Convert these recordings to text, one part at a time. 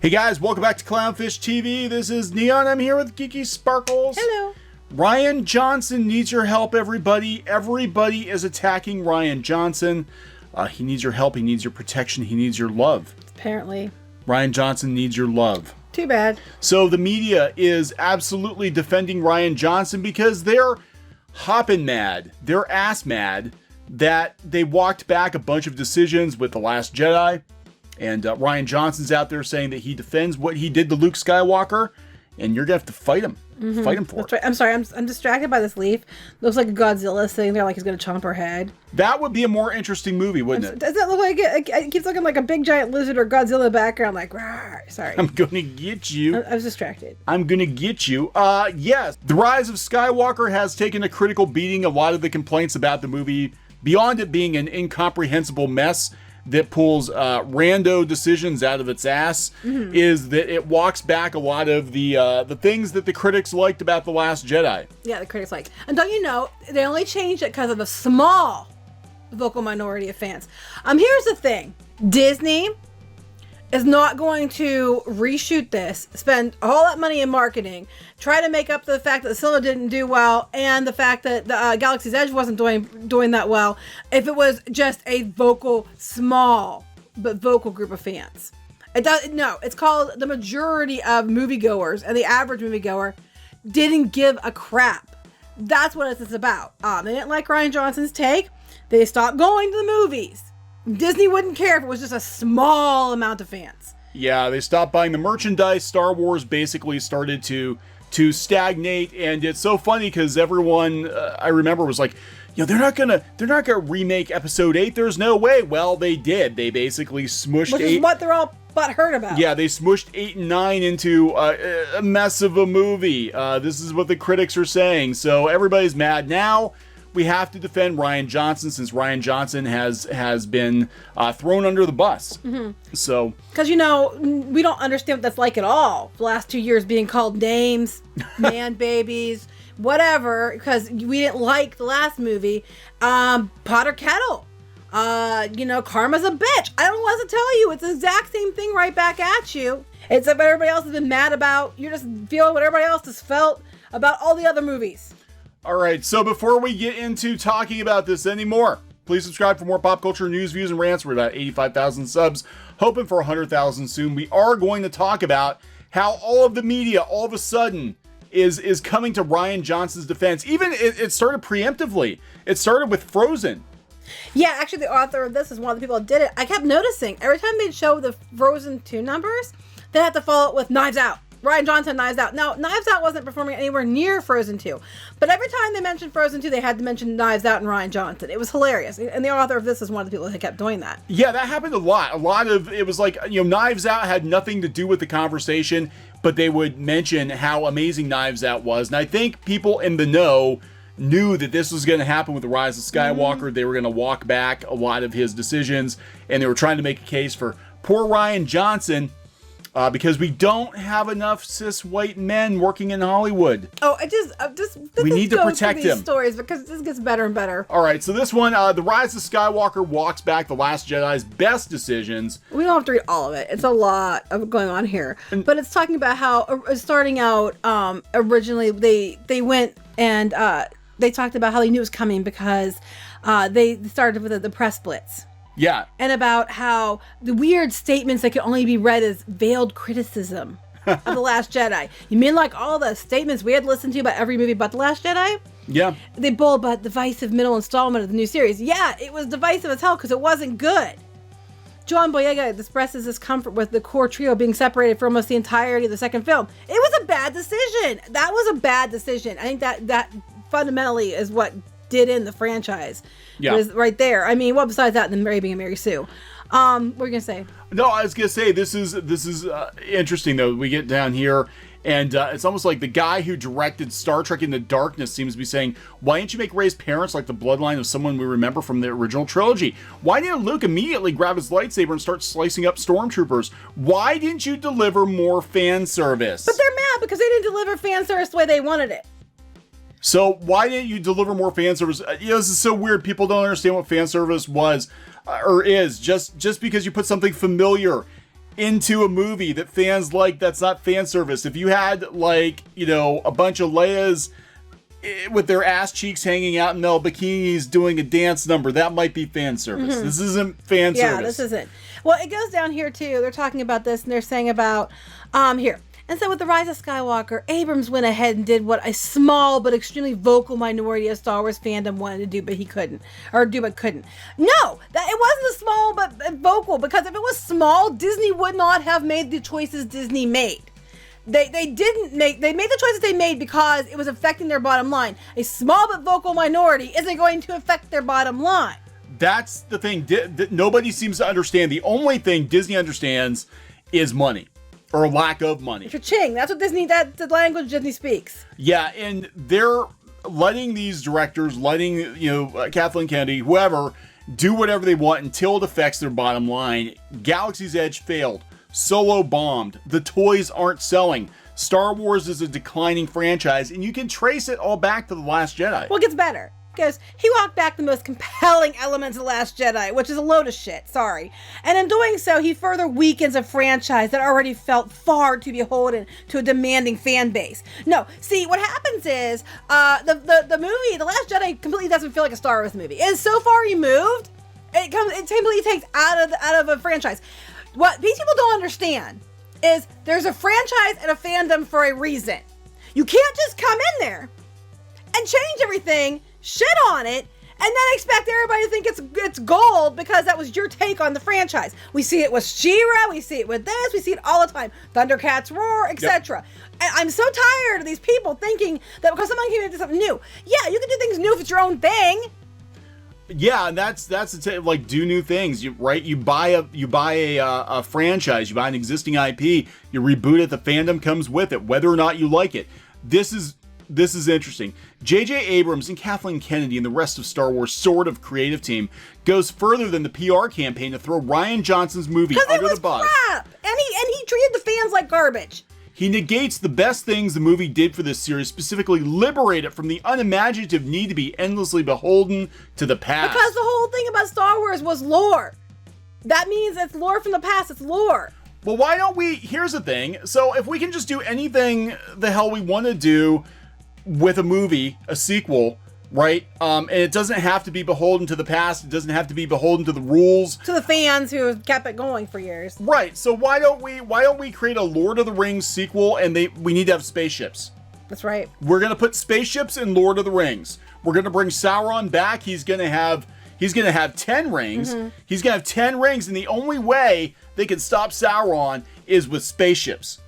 Hey guys, welcome back to Clownfish TV. This is Kneon. I'm here with Geeky Sparkles. Hello. Rian Johnson needs your help, everybody. Everybody is attacking Rian Johnson. He needs your help. He needs your protection. He needs your love. Apparently. Rian Johnson needs your love. Too bad. So the media is absolutely defending Rian Johnson because they're hopping mad. They're ass mad that they walked back a bunch of decisions with The Last Jedi. And Rian Johnson's out there saying that he defends what he did to Luke Skywalker, and you're gonna have to fight him. Fight him for That's it. right. I'm sorry. I'm distracted by this leaf. Looks like a Godzilla sitting there, like he's gonna chomp her head. That would be a more interesting movie, wouldn't it? Does that look like it? It keeps looking like a big giant lizard or Godzilla in the background. Like, rawr. Sorry. I'm gonna get you. I was distracted. I'm gonna get you. Yes, The Rise of Skywalker has taken a critical beating. A lot of the complaints about the movie, beyond it being an incomprehensible mess that pulls rando decisions out of its ass, is that it walks back a lot of the things that the critics liked about The Last Jedi. Yeah, the critics like. And don't you know, they only changed it because of a small vocal minority of fans. Here's the thing. Disney is not going to reshoot this, spend all that money in marketing, try to make up the fact that Scylla didn't do well, and the fact that the Galaxy's Edge wasn't doing that well, if it was just a small but vocal group of fans. It's called the majority of moviegoers, and the average moviegoer didn't give a crap. That's what it's about. They didn't like Rian Johnson's take. They stopped going to the movies. Disney wouldn't care if it was just a small amount of fans. Yeah, they stopped buying the merchandise. Star Wars basically started to stagnate, and it's so funny because everyone I remember was like, you know, they're not gonna remake Episode 8. There's no way. Well, they did. They basically smushed 8. Which is what they're all butthurt about. Yeah, they smushed 8 and 9 into a mess of a movie. This is what the critics are saying. So everybody's mad now. We have to defend Rian Johnson since Rian Johnson has been thrown under the bus. So, because you know, we don't understand what that's like at all. The last 2 years being called names, man babies, whatever, because we didn't like the last movie. Potter Kettle. Karma's a bitch. I don't know what to tell you. It's the exact same thing right back at you. It's what everybody else has been mad about. You're just feeling what everybody else has felt about all the other movies. All right, so before we get into talking about this anymore, please subscribe for more pop culture news, views, and rants. We're at 85,000 subs, hoping for 100,000 soon. We are going to talk about how all of the media all of a sudden is coming to Rian Johnson's defense. Even it started preemptively. It started with Frozen. Yeah, actually the author of this is one of the people that did it. I kept noticing every time they'd show the Frozen 2 numbers, they had to follow it with Knives Out. Rian Johnson, Knives Out. Now, Knives Out wasn't performing anywhere near Frozen 2. But every time they mentioned Frozen 2, they had to mention Knives Out and Rian Johnson. It was hilarious. And the author of this is one of the people that kept doing that. Yeah, that happened a lot. It was like, Knives Out had nothing to do with the conversation, but they would mention how amazing Knives Out was. And I think people in the know knew that this was going to happen with The Rise of Skywalker. They were going to walk back a lot of his decisions, and they were trying to make a case for poor Rian Johnson. Because we don't have enough cis white men working in Hollywood. Oh, we need to protect him. Stories because this gets better and better. All right, so this one, The Rise of Skywalker walks back The Last Jedi's best decisions. We don't have to read all of it. It's a lot of going on here, but it's talking about how starting out originally they went and they talked about how they knew it was coming because they started with the press blitz. Yeah. And about how the weird statements that could only be read as veiled criticism of The Last Jedi. You mean like all the statements we had listened to about every movie but The Last Jedi? Yeah. They bowl about divisive middle installment of the new series. Yeah, it was divisive as hell because it wasn't good. John Boyega expresses his comfort with the core trio being separated for almost the entirety of the second film. It was a bad decision. That was a bad decision. I think that fundamentally is what did in the franchise. Yeah. Was right there. I mean, well, besides that, then Mary being Mary Sue. What are you gonna say? No, I was gonna say this is interesting though. We get down here, and it's almost like the guy who directed Star Trek Into Darkness seems to be saying, "Why didn't you make Rey's parents like the bloodline of someone we remember from the original trilogy? Why didn't Luke immediately grab his lightsaber and start slicing up stormtroopers? Why didn't you deliver more fan service?" But they're mad because they didn't deliver fan service the way they wanted it. So why didn't you deliver more fan service? This is so weird. People don't understand what fan service was or is. Just because you put something familiar into a movie that fans like that's not fan service. If you had, like, you know, a bunch of Leias with their ass cheeks hanging out in their bikinis doing a dance number, that might be fan service. This isn't fan service. Yeah, this isn't. Well, it goes down here too. They're talking about this, and they're saying about here. And so with the Rise of Skywalker, Abrams went ahead and did what a small but extremely vocal minority of Star Wars fandom wanted to do, but he couldn't. Or do but couldn't. No, that it wasn't a small but vocal, because if it was small, Disney would not have made the choices Disney made. They made the choices they made because it was affecting their bottom line. A small but vocal minority isn't going to affect their bottom line. That's the thing. Nobody seems to understand. The only thing Disney understands is money. Or lack of money. Cha-ching. That's what Disney, that's the language Disney speaks. Yeah, and they're letting these directors, Kathleen Kennedy, whoever, do whatever they want until it affects their bottom line. Galaxy's Edge failed. Solo bombed. The toys aren't selling. Star Wars is a declining franchise, and you can trace it all back to The Last Jedi. Well, it gets better. Because he walked back the most compelling elements of The Last Jedi, which is a load of shit, sorry. And in doing so, he further weakens a franchise that already felt far too beholden to a demanding fan base. No, see, what happens is, the movie, The Last Jedi, completely doesn't feel like a Star Wars movie. It's so far removed, it completely takes out of a franchise. What these people don't understand is there's a franchise and a fandom for a reason. You can't just come in there and change everything, shit on it, and then expect everybody to think it's gold because that was your take on the franchise. We see it with She-Ra, we see it with this, we see it all the time. Thundercats roar, etc. Yep. And I'm so tired of these people thinking that because someone came into something new. Yeah, you can do things new if it's your own thing. Yeah, and that's like do new things. You buy a franchise, you buy an existing IP, you reboot it, the fandom comes with it, whether or not you like it. This is interesting. J.J. Abrams and Kathleen Kennedy and the rest of Star Wars sort of creative team goes further than the PR campaign to throw Rian Johnson's movie under the bus. Crap. And he treated the fans like garbage. He negates the best things the movie did for this series, specifically liberate it from the unimaginative need to be endlessly beholden to the past. Because the whole thing about Star Wars was lore. That means it's lore from the past. It's lore. Well, why don't we... Here's the thing. So if we can just do anything the hell we want to do with a movie, a sequel, right? And it doesn't have to be beholden to the past. It doesn't have to be beholden to the rules. To the fans who have kept it going for years. Right. So why don't we create a Lord of the Rings sequel, and we need to have spaceships. That's right. We're going to put spaceships in Lord of the Rings. We're going to bring Sauron back. He's going to have 10 rings. Mm-hmm. He's going to have 10 rings, and the only way they can stop Sauron is with spaceships.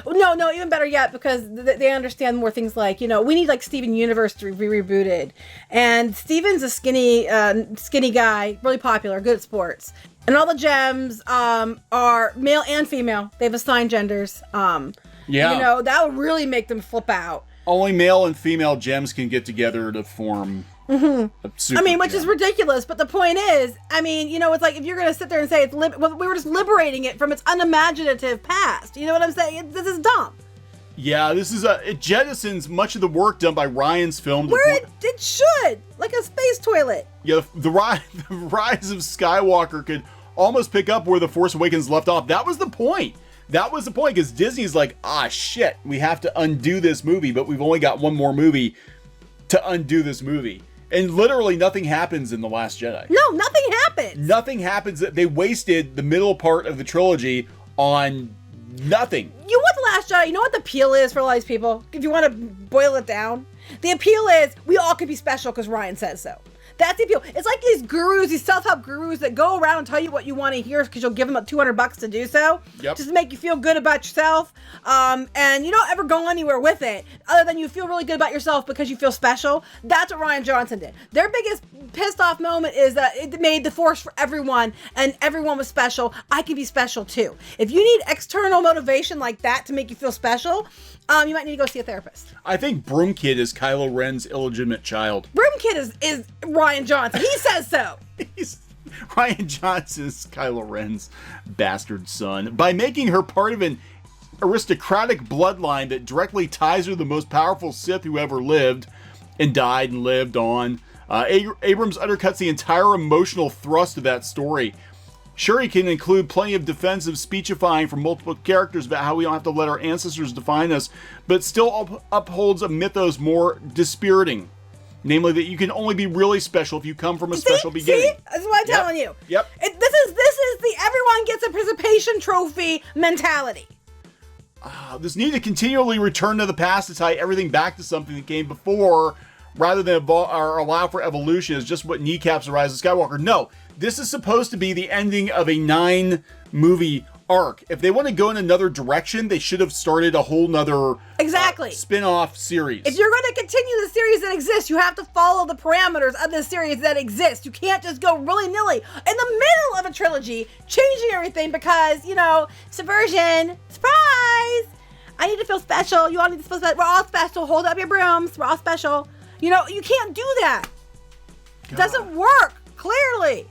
No, even better yet, because they understand more things like, we need like Steven Universe to be rebooted. And Steven's a skinny guy, really popular, good at sports. And all the gems are male and female. They have assigned genders. Yeah. That would really make them flip out. Only male and female gems can get together to form a super which gem. is ridiculous. But the point is, it's like if you're going to sit there and say we were just liberating it from its unimaginative past. You know what I'm saying? This is dumb. Yeah, this is it jettisons much of the work done by Ryan's film. Where it should, like a space toilet. Yeah, the Rise of Skywalker could almost pick up where The Force Awakens left off. That was the point. Because Disney's like, shit, we have to undo this movie, but we've only got one more movie to undo this movie. And literally nothing happens in The Last Jedi. No, nothing happens. Nothing happens. They wasted the middle part of the trilogy on nothing. You want The Last Jedi? You know what the appeal is for a lot of these people? If you want to boil it down, the appeal is we all could be special because Ryan says so. That's the appeal. It's like these gurus, these self-help gurus that go around and tell you what you want to hear because you'll give them $200 to do so. Yep. Just to make you feel good about yourself. And you don't ever go anywhere with it other than you feel really good about yourself because you feel special. That's what Rian Johnson did. Their biggest pissed off moment is that it made the Force for everyone and everyone was special. I can be special too. If you need external motivation like that to make you feel special, you might need to go see a therapist. I think Broom Kid is Kylo Ren's illegitimate child. Broom Kid is Rian Johnson. He says so. Rian Johnson's Kylo Ren's bastard son. By making her part of an aristocratic bloodline that directly ties her to the most powerful Sith who ever lived and died and lived on. Abrams undercuts the entire emotional thrust of that story. Sure, he can include plenty of defensive speechifying from multiple characters about how we don't have to let our ancestors define us, but still upholds a mythos more dispiriting. Namely, that you can only be really special if you come from a special beginning. See? That's what I'm telling you. Yep. This is the everyone gets a participation trophy mentality. This need to continually return to the past to tie everything back to something that came before, rather than or allow for evolution, is just what kneecaps the Rise of Skywalker. No, this is supposed to be the ending of a 9-movie arc. If they want to go in another direction, they should have started a whole nother spin-off series. If you're going to continue the series that exists, you have to follow the parameters of the series that exists. You can't just go willy-nilly in the middle of a trilogy, changing everything because, you know, subversion, surprise! I need to feel special. You all need to feel special. We're all special. Hold up your brooms. We're all special. You know, you can't do that. It doesn't work, clearly.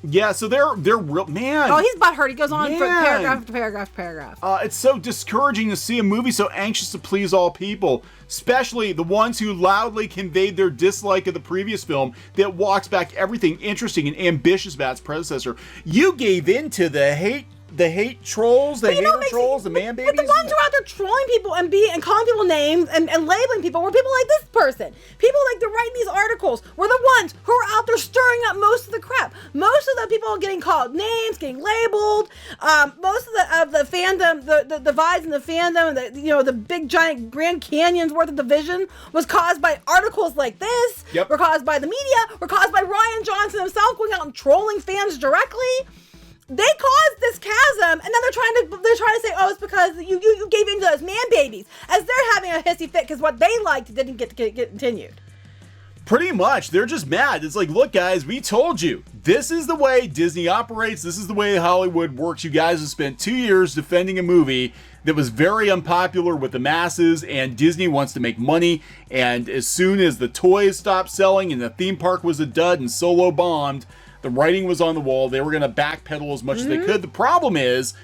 Yeah, so they're real, man. Oh, he's butthurt. He goes on for paragraph after paragraph after paragraph. It's so discouraging to see a movie so anxious to please all people, especially the ones who loudly conveyed their dislike of the previous film that walks back everything interesting and ambitious about its predecessor. You gave in to the hate trolls, the hater trolls, the man babies. But the ones who are out there trolling people and calling people names and labeling people were people like this person. People like they're writing these articles were the ones who are out there stirring up most of the crap. Most of the people getting called names, getting labeled. Most of the fandom, the divides in the fandom, the big giant Grand Canyon's worth of division was caused by articles like this. Yep. Were caused by the media. Were caused by Rian Johnson himself going out and trolling fans directly. They caused this chasm, and then they're trying to say, oh, it's because you gave in to those man babies, as they're having a hissy fit because what they liked didn't get continued. Pretty much, they're just mad. It's like, look, guys, we told you. This is the way Disney operates. This is the way Hollywood works. You guys have spent 2 years defending a movie that was very unpopular with the masses, and Disney wants to make money. And as soon as the toys stopped selling and the theme park was a dud and Solo bombed, the writing was on the wall. They were going to backpedal as much as they could. The problem is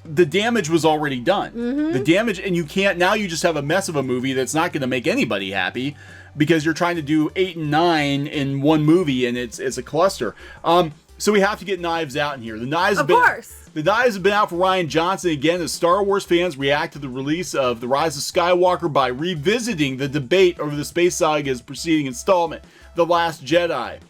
the damage was already done. The damage, and you can't, now you just have a mess of a movie that's not going to make anybody happy because you're trying to do 8 and 9 in one movie and it's a cluster. So we have to get Knives Out in here. The knives have been out for Rian Johnson again as Star Wars fans react to the release of The Rise of Skywalker by revisiting the debate over the space saga's preceding installment, The Last Jedi.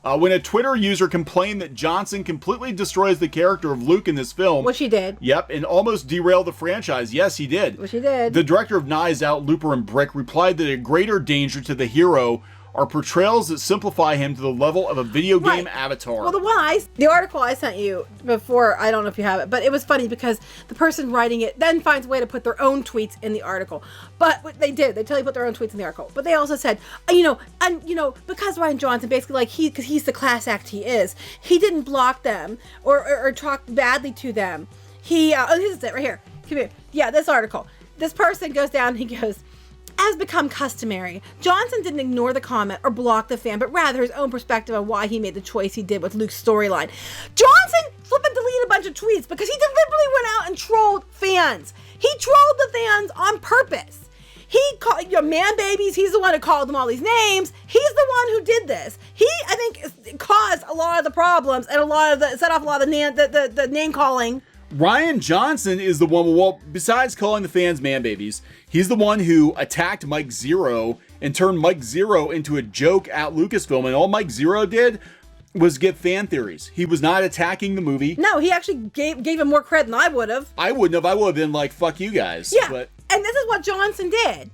When a Twitter user complained that Johnson completely destroys the character of Luke in this film. Which he did. Yep, and almost derailed the franchise. Yes, he did. Which he did. The director of Knives Out, Looper and Brick, replied that a greater danger to the hero are portrayals that simplify him to the level of a video game avatar. Well, the article I sent you before, I don't know if you have it, but it was funny because the person writing it then finds a way to put their own tweets in the article. But what they did, they tell you to put their own tweets in the article. But they also said, because Rian Johnson, basically, because he's the class act he is, he didn't block them or talk badly to them. This is it right here. Come here. Yeah, this article. This person goes down and he goes, as become customary, Johnson didn't ignore the comment or block the fan, but rather his own perspective on why he made the choice he did with Luke's storyline. Johnson flipping deleted a bunch of tweets because he deliberately went out and trolled fans. He trolled the fans on purpose. He called man babies. He's the one who called them all these names. He's the one who did this. He, I think, caused a lot of the problems and set off a lot of the name calling. Rian Johnson is the one, well, besides calling the fans man babies, he's the one who attacked Mike Zero and turned Mike Zero into a joke at Lucasfilm. And all Mike Zero did was get fan theories. He was not attacking the movie. No, he actually gave him more credit than I would have. I wouldn't have. I would have been like, fuck you guys. Yeah, and this is what Johnson did.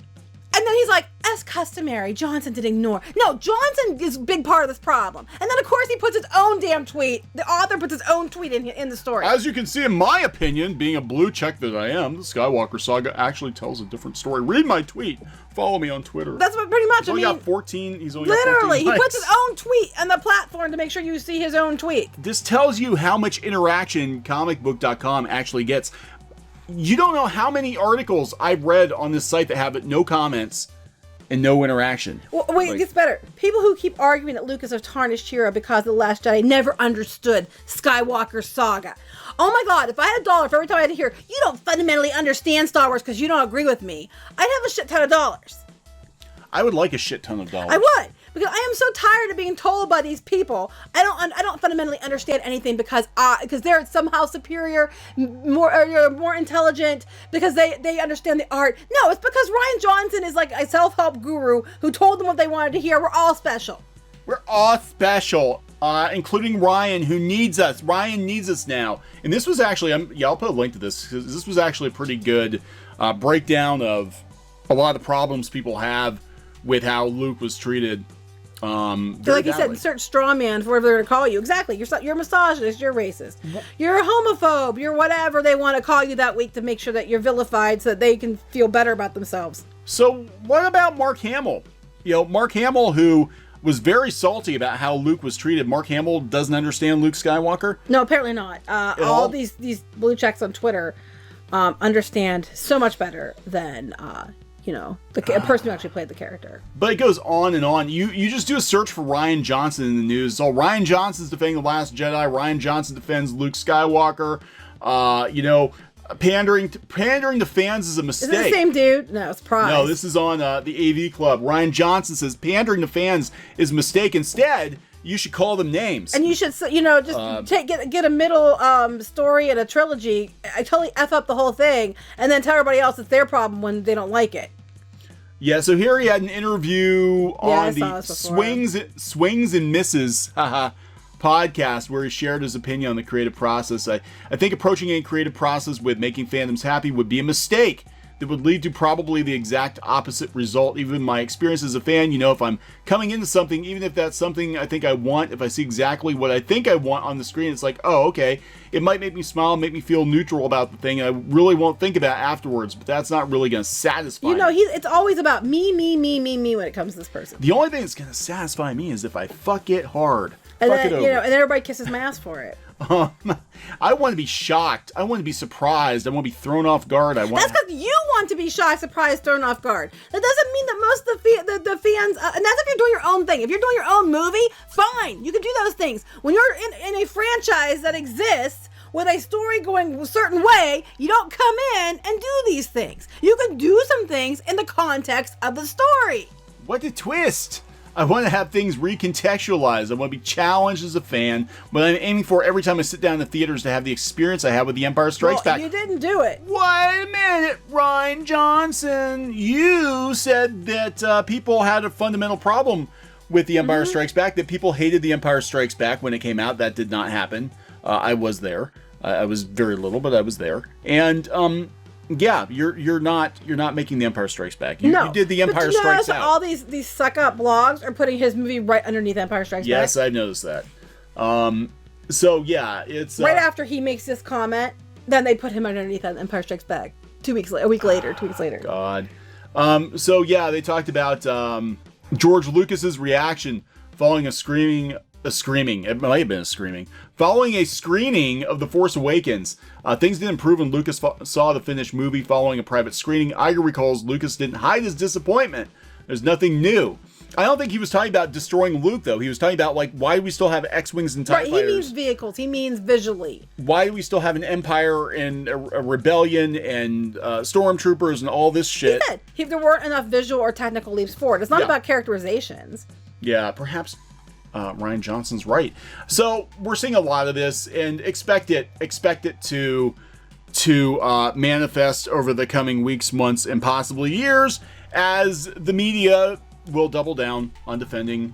And then he's like, as customary, Johnson did ignore. No, Johnson is a big part of this problem. And then, of course, he puts his own damn tweet. The author puts his own tweet in the story. As you can see, in my opinion, being a blue check that I am, the Skywalker saga actually tells a different story. Read my tweet. Follow me on Twitter. That's what pretty much, He's only got 14 literally, he puts his own tweet on the platform to make sure you see his own tweet. This tells you how much interaction comicbook.com actually gets. You don't know how many articles I've read on this site that have no comments and no interaction. Well, wait, it gets better. People who keep arguing that Luke is a tarnished hero because The Last Jedi never understood Skywalker's saga. Oh my God, if I had $1 for every time I had to hear, you don't fundamentally understand Star Wars because you don't agree with me, I'd have a shit ton of dollars. I would like a shit ton of dollars. I would. because I am so tired of being told by these people. I don't fundamentally understand anything because they're somehow superior, more intelligent, because they understand the art. No, it's because Rian Johnson is like a self-help guru who told them what they wanted to hear. We're all special. We're all special, including Ryan, who needs us. Ryan needs us now. And this was actually, I'll put a link to this, because this was actually a pretty good breakdown of a lot of the problems people have with how Luke was treated. Like you said, search straw man for whatever they're going to call you. Exactly. You're a misogynist. You're racist. You're a homophobe. You're whatever they want to call you that week to make sure that you're vilified so that they can feel better about themselves. So what about Mark Hamill? Mark Hamill, who was very salty about how Luke was treated. Mark Hamill doesn't understand Luke Skywalker? No, apparently not. All these blue checks on Twitter understand so much better than the person who actually played the character. But it goes on and on. You just do a search for Rian Johnson in the news. So Rian Johnson's defending The Last Jedi. Rian Johnson defends Luke Skywalker. Pandering to fans is a mistake. Is it the same dude? No, it's Prize. No, this is on the AV Club. Rian Johnson says pandering to fans is a mistake. Instead, you should call them names. And you should, just get a middle story and a trilogy. I totally F up the whole thing, and then tell everybody else it's their problem when they don't like it. Yeah, so here he had an interview on the Swings and Misses podcast where he shared his opinion on the creative process. I think approaching a creative process with making fandoms happy would be a mistake that would lead to probably the exact opposite result. Even my experience as a fan, if I'm coming into something, even if that's something I think I want, if I see exactly what I think I want on the screen, it's like, oh, okay, it might make me smile, make me feel neutral about the thing, and I really won't think about it afterwards, but that's not really going to satisfy me. It's always about me when it comes to this person. The only thing that's going to satisfy me is if I fuck it hard. And then, and everybody kisses my ass for it. I want to be shocked. I want to be surprised. I want to be thrown off guard. That's because you want to be shocked, surprised, thrown off guard. That doesn't mean that most of the fans, and that's if you're doing your own thing. If you're doing your own movie, fine. You can do those things. When you're in a franchise that exists with a story going a certain way, you don't come in and do these things. You can do some things in the context of the story. What a twist! I want to have things recontextualized. I want to be challenged as a fan, but I'm aiming for every time I sit down in the theaters to have the experience I had with The Empire Strikes Back. You didn't do it. Wait a minute, Rian Johnson. You said that people had a fundamental problem with The Empire Strikes Back, that people hated The Empire Strikes Back when it came out. That did not happen. I was there. I was very little, but I was there. And yeah, you're not making The Empire Strikes Back. You did The Empire Strikes Out. All these suck up blogs are putting his movie right underneath Empire Strikes Back. Yes, I noticed that. So yeah, it's right after he makes this comment, then they put him underneath Empire Strikes Back. 2 weeks later, 2 weeks later. God. So yeah, they talked about George Lucas's reaction following a screaming. It might have been a screaming. Following a screening of The Force Awakens, things didn't improve when Lucas saw the finished movie following a private screening. Iger recalls Lucas didn't hide his disappointment. There's nothing new. I don't think he was talking about destroying Luke, though. He was talking about, why do we still have X-Wings and TIE fighters? He means vehicles. He means visually. Why do we still have an Empire and a Rebellion and Stormtroopers and all this shit? He said there weren't enough visual or technical leaps forward. It's not about characterizations. Yeah, perhaps Rian Johnson's right. So we're seeing a lot of this, and expect it to manifest over the coming weeks, months, and possibly years, as the media will double down on defending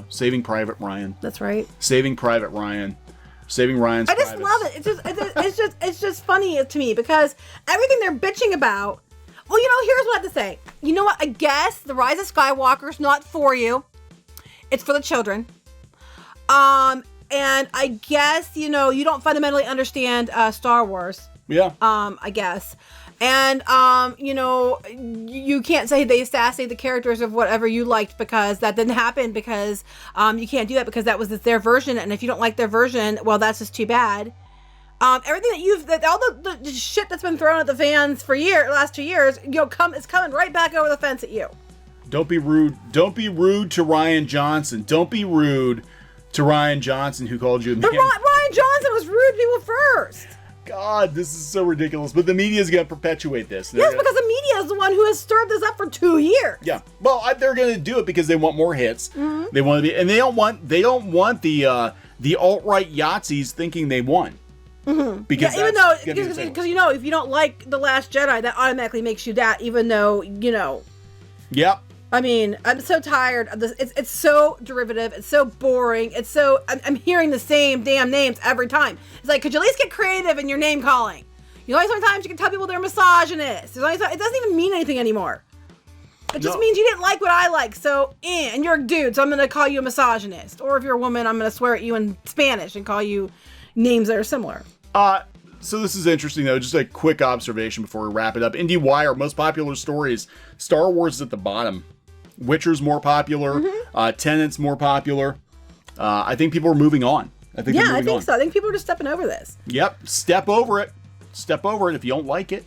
Saving Private Ryan. That's right. Saving Private Ryan. Saving Ryan's I just love it. It's just funny to me because everything they're bitching about. Well, here's what I have to say. You know what? I guess the Rise of Skywalker is not for you. It's for the children. And I guess, you don't fundamentally understand Star Wars. Yeah. I guess. And, you can't say they assassinate the characters of whatever you liked because that didn't happen because you can't do that because that was their version. And if you don't like their version, well, that's just too bad. Everything all the shit that's been thrown at the fans for last 2 years, is coming right back over the fence at you. Don't be rude. Don't be rude to Rian Johnson. Don't be rude to Rian Johnson, who called you a man. But Rian Johnson was rude to people first. God, this is so ridiculous. But the media is going to perpetuate this. Yes, because the media is the one who has stirred this up for 2 years. Yeah. Well, they're going to do it because they want more hits. Mm-hmm. They want to be, and they don't want the alt-right Yahtzees thinking they won. Mm-hmm. Because even though, because you know, if you don't like The Last Jedi, that automatically makes you that, even though, you know. Yep. I mean, I'm so tired of this. It's so derivative. It's so boring. It's so, I'm hearing the same damn names every time. It's like, could you at least get creative in your name calling? You know, sometimes you can tell people they're misogynists. It doesn't even mean anything anymore. It just means you didn't like what I like, so, and you're a dude, so I'm going to call you a misogynist. Or if you're a woman, I'm going to swear at you in Spanish and call you names that are similar. So this is interesting, though. Just a quick observation before we wrap it up. IndieWire, most popular stories. Star Wars is at the bottom. Witcher's more popular. Tenet's more popular. I think people are moving on. I think so. I think people are just stepping over this. Yep. Step over it. Step over it. If you don't like it,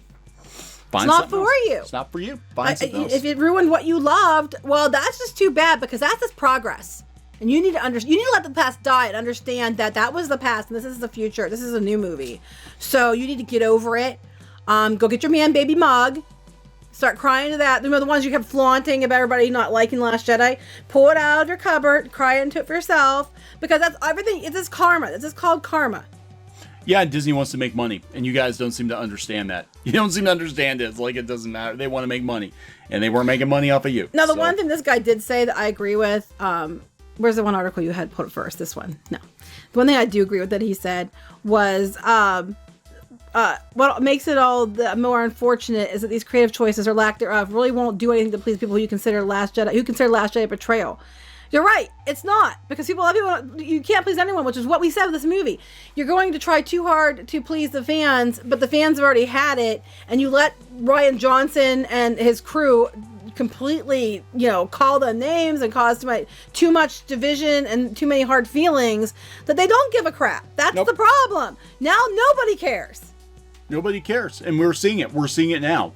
find it's not for else. you. It's not for you. Find something else. If it ruined what you loved, well, that's just too bad, because that's just progress. And you need to you need to let the past die and understand that that was the past and this is the future. This is a new movie. So you need to get over it. Go get your man baby mug. Start crying to that. You know, the ones you kept flaunting about everybody not liking Last Jedi. Pull it out of your cupboard. Cry into it for yourself. Because that's everything. It's just karma. This is called karma. Yeah, and Disney wants to make money. And you guys don't seem to understand that. You don't seem to understand it. It's like it doesn't matter. They want to make money. And they weren't making money off of you. Now, the one thing this guy did say that I agree with, where's the one article you had put first? This one. No. The one thing I do agree with that he said was, what makes it all the more unfortunate is that these creative choices or lack thereof really won't do anything to please people who consider Last Jedi a betrayal. You're right. It's not, because a lot of people, you can't please anyone, which is what we said with this movie. You're going to try too hard to please the fans, but the fans have already had it, and you let Rian Johnson and his crew completely, call them names and cause too much division and too many hard feelings that they don't give a crap. That's the problem. Now nobody cares. Nobody cares, and we're seeing it. We're seeing it now.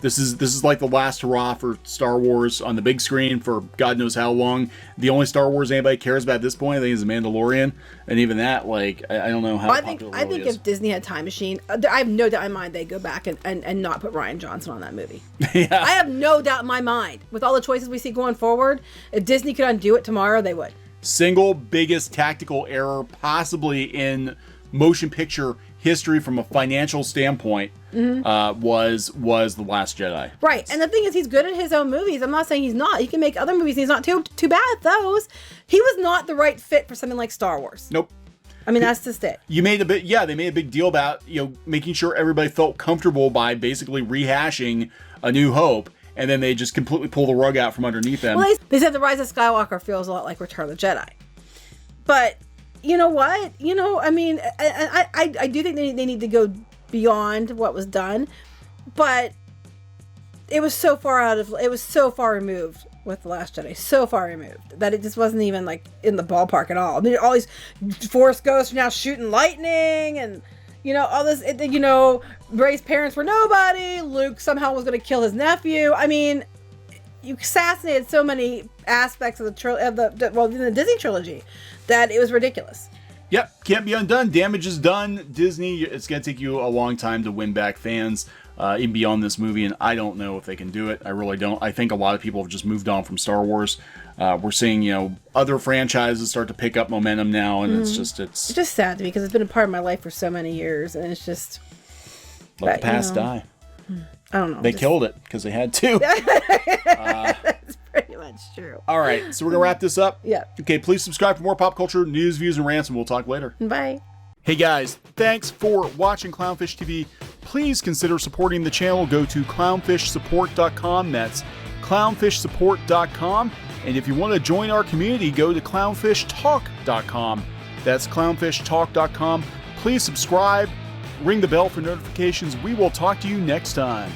This is like the last hurrah for Star Wars on the big screen for God knows how long. The only Star Wars anybody cares about at this point, I think, is The Mandalorian, and even that, I don't know how. I think if Disney had a time machine, I have no doubt in my mind they'd go back and not put Rian Johnson on that movie. Yeah. I have no doubt in my mind, with all the choices we see going forward, if Disney could undo it tomorrow, they would. Single biggest tactical error possibly in motion picture history from a financial standpoint was The Last Jedi. Right, and the thing is, he's good at his own movies. I'm not saying he's not. He can make other movies, and he's not too bad at those. He was not the right fit for something like Star Wars. Nope. I mean, that's just it. They made a big deal about, making sure everybody felt comfortable by basically rehashing A New Hope, and then they just completely pull the rug out from underneath them. Well, they said The Rise of Skywalker feels a lot like Return of the Jedi. But you know what? I mean, I do think they need to go beyond what was done, but it was so far removed with The Last Jedi, so far removed that it just wasn't even in the ballpark at all. I mean, all these Force ghosts are now shooting lightning, and all this. Rey's parents were nobody. Luke somehow was going to kill his nephew. I mean, you assassinated so many aspects of the Disney trilogy that it was ridiculous. Yep, can't be undone. Damage is done. Disney, it's going to take you a long time to win back fans, even beyond this movie, and I don't know if they can do it. I really don't. I think a lot of people have just moved on from Star Wars. We're seeing, other franchises start to pick up momentum now, and it's just sad to me, because it's been a part of my life for so many years, and it's just let the past die. I don't know. They killed it because they had to. That's pretty much true. All right, so we're going to wrap this up. Yeah. Okay, please subscribe for more pop culture, news, views, and rants, and we'll talk later. Bye. Hey guys, thanks for watching Clownfish TV. Please consider supporting the channel. Go to clownfishsupport.com. That's clownfishsupport.com. And if you want to join our community, go to clownfishtalk.com. That's clownfishtalk.com. Please subscribe. Ring the bell for notifications. We will talk to you next time.